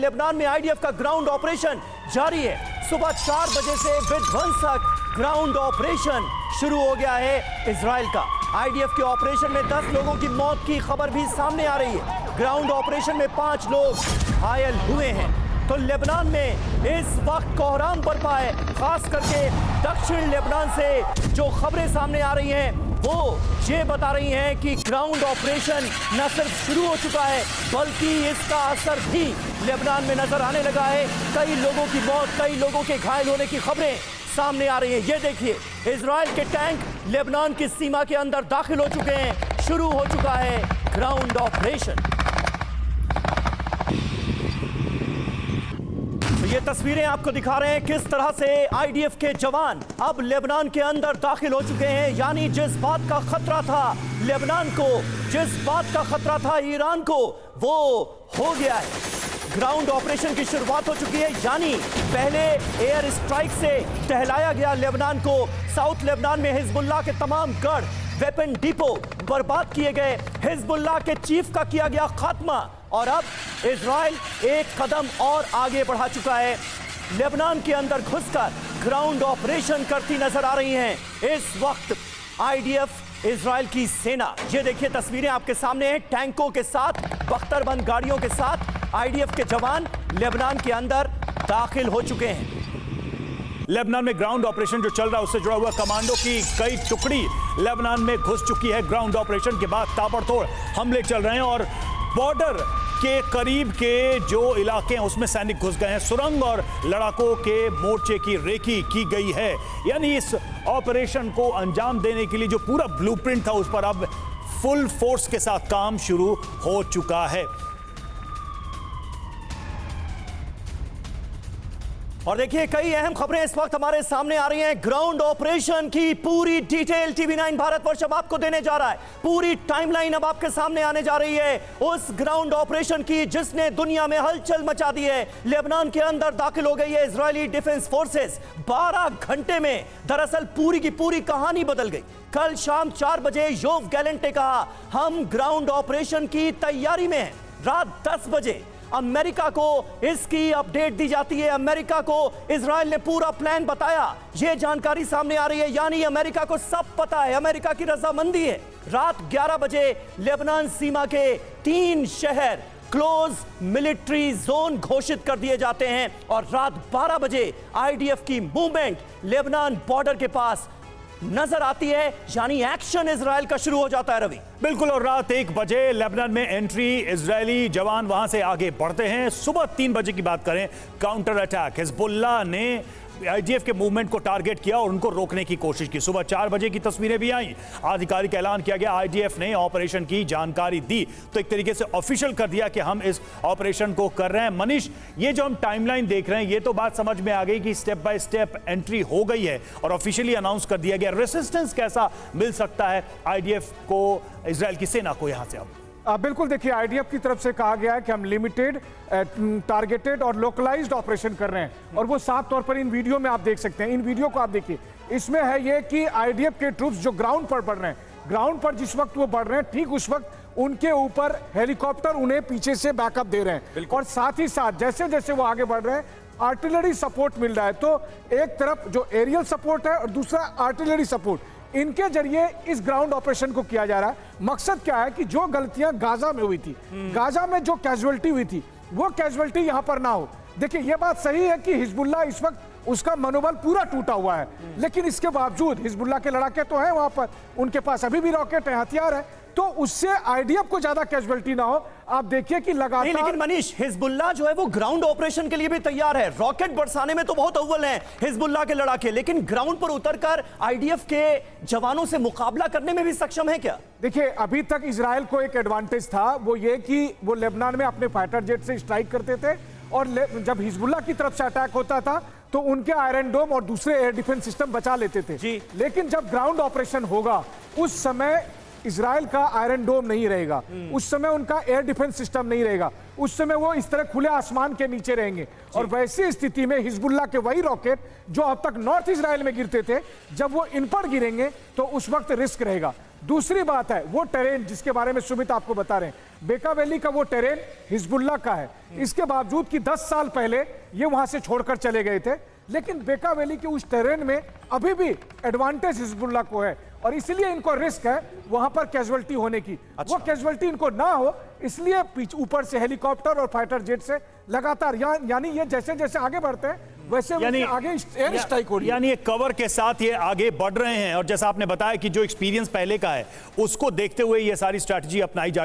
Lebanon में IDF का ground operation जारी है। सुबह 4 बजे से विध्वंसक ग्राउंड ऑपरेशन शुरू हो गया है इजराइल का। आईडीएफ के ऑपरेशन में 10 लोगों की मौत की खबर भी सामने आ रही है। ग्राउंड ऑपरेशन में 5 लोग घायल हुए हैं। तो लेबनान में इस वक्त कोहराम बरपा है, खास करके दक्षिण लेबनान से जो खबरें सामने आ रही हैं वो ये बता रही हैं कि ग्राउंड ऑपरेशन न सिर्फ शुरू हो चुका है बल्कि इसका असर भी लेबनान में नजर आने लगा है। कई लोगों की मौत, कई लोगों के घायल होने की खबरें सामने आ रही हैं। ये देखिए, इजराइल के टैंक लेबनान की सीमा के अंदर दाखिल हो चुके हैं। शुरू हो चुका है ग्राउंड ऑपरेशन। ये तस्वीरें आपको दिखा रहे हैं किस तरह से आईडीएफ के जवान अब लेबनान के अंदर दाखिल हो चुके हैं। यानी जिस बात का खतरा था लेबनान को, जिस बात का खतरा था ईरान को, वो हो गया है। ग्राउंड ऑपरेशन की शुरुआत हो चुकी है। यानी पहले एयर स्ट्राइक से टहलाया गया लेबनान को। साउथ लेबनान में हिजबुल्लाह के तमाम गढ़, वेपन डिपो बर्बाद किए गए। हिजबुल्लाह के चीफ का किया गया खात्मा और अब इजराइल एक कदम और आगे बढ़ा चुका है। लेबनान के अंदर घुसकर ग्राउंड ऑपरेशन करती नजर आ रही हैं इस वक्त आईडीएफ इजराइल की सेना। ये देखिए तस्वीरें आपके सामने हैं, टैंकों के साथ, बख्तरबंद गाड़ियों के साथ आईडीएफ के जवान लेबनान के अंदर दाखिल हो चुके हैं। लेबनान में ग्राउंड ऑपरेशन जो चल रहा है उससे जुड़ा हुआ कमांडो की कई टुकड़ी लेबनान में घुस चुकी है। ग्राउंड ऑपरेशन के बाद ताबड़तोड़ हमले चल रहे हैं और बॉर्डर के करीब के जो इलाके हैं उसमें सैनिक घुस गए हैं। सुरंग और लड़ाकों के मोर्चे की रेकी की गई है। यानी इस ऑपरेशन को अंजाम देने के लिए जो पूरा ब्लूप्रिंट था उस पर अब फुल फोर्स के साथ काम शुरू हो चुका है। और देखिए कई अहम खबरें इस वक्त हमारे सामने आ रही हैं। ग्राउंड ऑपरेशन की पूरी डिटेल TV9 भारतवर्ष अब आपको देने जा रहा है। पूरी टाइमलाइन अब आपके सामने आने जा रही है उस ग्राउंड ऑपरेशन की जिसने दुनिया में हलचल मचा दी है। लेबनान के अंदर दाखिल हो गई है इजरायली डिफेंस फोर्सेस। 12 घंटे में दरअसल पूरी की पूरी कहानी बदल गई। कल शाम 4 बजे योव गैलेंट ने कहा हम ग्राउंड ऑपरेशन की तैयारी में हैं। रात 10 बजे अमेरिका को इसकी अपडेट दी जाती है। अमेरिका को इजराइल ने पूरा प्लान बताया। यह जानकारी सामने आ रही है। यानी अमेरिका को सब पता है, अमेरिका की रजामंदी है। रात 11 बजे लेबनान सीमा के 3 शहर क्लोज मिलिट्री जोन घोषित कर दिए जाते हैं और रात 12 बजे आईडीएफ की मूवमेंट लेबनान बॉर्डर के पास नजर आती है। यानी एक्शन इजराइल का शुरू हो जाता है। रवि बिल्कुल, और रात 1 बजे लेबनान में एंट्री, इजरायली जवान वहां से आगे बढ़ते हैं। सुबह 3 बजे की बात करें, काउंटर अटैक, हिजबुल्लाह ने आईडीएफ के मूवमेंट को टारगेट किया और उनको रोकने की कोशिश की। सुबह 4 बजे की तस्वीरें भी आई। आधिकारिक ऐलान किया गया, आईडीएफ ने ऑपरेशन की जानकारी दी तो एक तरीके से ऑफिशियल कर दिया कि हम इस ऑपरेशन को कर रहे हैं। मनीष, ये जो हम टाइमलाइन देख रहे हैं ये तो बात समझ में आ गई कि स्टेप बाय स्टेप एंट्री हो गई है और ऑफिशियली अनाउंस कर दिया गया। रेसिस्टेंस कैसा मिल सकता है आईडीएफ को, इजराइल की सेना को यहां से? अब बिल्कुल, देखिए आईडीएफ की तरफ से कहा गया है कि हम लिमिटेड, टारगेटेड और लोकलाइज्ड ऑपरेशन कर रहे हैं और वो साफ तौर पर इन वीडियो में आप देख सकते हैं। इन वीडियो को आप देखिए, इसमें है ये कि आईडीएफ के ट्रूप्स जो ग्राउंड पर बढ़ रहे हैं, ग्राउंड पर जिस वक्त वो बढ़ रहे हैं ठीक उस वक्त उनके ऊपर हेलीकॉप्टर उन्हें पीछे से बैकअप दे रहे हैं और साथ ही साथ जैसे जैसे वो आगे बढ़ रहे हैं आर्टिलरी सपोर्ट मिल रहा है। तो एक तरफ जो एरियल सपोर्ट है और दूसरा आर्टिलरी सपोर्ट, इनके जरिए इस ग्राउंड ऑपरेशन को किया जा रहा है। मकसद क्या है कि जो गलतियां गाजा में हुई थी, गाजा में जो कैजुअलिटी हुई थी वो कैजुअलिटी यहां पर ना हो। देखिए ये बात सही है कि हिजबुल्लाह इस वक्त उसका मनोबल पूरा टूटा हुआ है, लेकिन इसके बावजूद हिजबुल्लाह के लड़ाके तो हैं वहां पर, उनके पास अभी भी रॉकेट है, हथियार है, तो उससे आईडीएफ को ज्यादा कैजुअलिटी ना हो। आप देखिए कि लगातार लेकिन मनीष, हिजबुल्लाह जो है वो ग्राउंड ऑपरेशन के लिए भी तैयार है। रॉकेट बरसाने में तो बहुत अव्वल हैं हिजबुल्लाह के लड़ाके, लेकिन ग्राउंड पर उतरकर आईडीएफ के जवानों से मुकाबला करने में भी सक्षम है क्या? देखिए अभी तक इजराइल को एक एडवांटेज था, वो ये कि वो लेबनान में अपने फाइटर जेट से स्ट्राइक करते थे और जब हिजबुल्लाह की तरफ से अटैक होता था तो उनके आयरन डोम और दूसरे एयर डिफेंस सिस्टम बचा लेते थे जी। लेकिन जब ग्राउंड ऑपरेशन होगा उस समय इजराइल का आयरन डोम नहीं रहेगा, उस समय उनका एयर डिफेंस सिस्टम नहीं रहेगा, उस समय वो इस तरह खुले आसमान के नीचे रहेंगे और वैसी स्थिति में हिजबुल्लाह के वही रॉकेट जो अब तक नॉर्थ इजराइल में गिरते थे, जब वो इन पर गिरेंगे तो उस वक्त रिस्क रहेगा। दूसरी बात है वो टेरेन जिसके बारे में सुमित आपको बता रहे हैं, बेका वैली का वो टेरेन हिजबुल्लाह का है। इसके बावजूद कि 10 साल पहले ये वहां से छोड़कर चले गए थे, लेकिन बेका वैली के उस टेरेन में अभी भी एडवांटेज हिजबुल्लाह को है और इसलिए इनको रिस्क है वहां पर कैजुअल्टी होने की। वो कैजुअल्टी इनको ना हो इसलिए ऊपर से हेलीकॉप्टर और फाइटर जेट से लगातार यानी ये जैसे जैसे आगे बढ़ते हैं वैसे यानी आगे एयर स्ट्राइक हो रही है। यानी एक कवर के साथ ये आगे बढ़ रहे हैं और जैसा आपने बताया कि जो एक्सपीरियंस पहले का है उसको देखते हुए ये सारी स्ट्रैटेजी अपनाई जा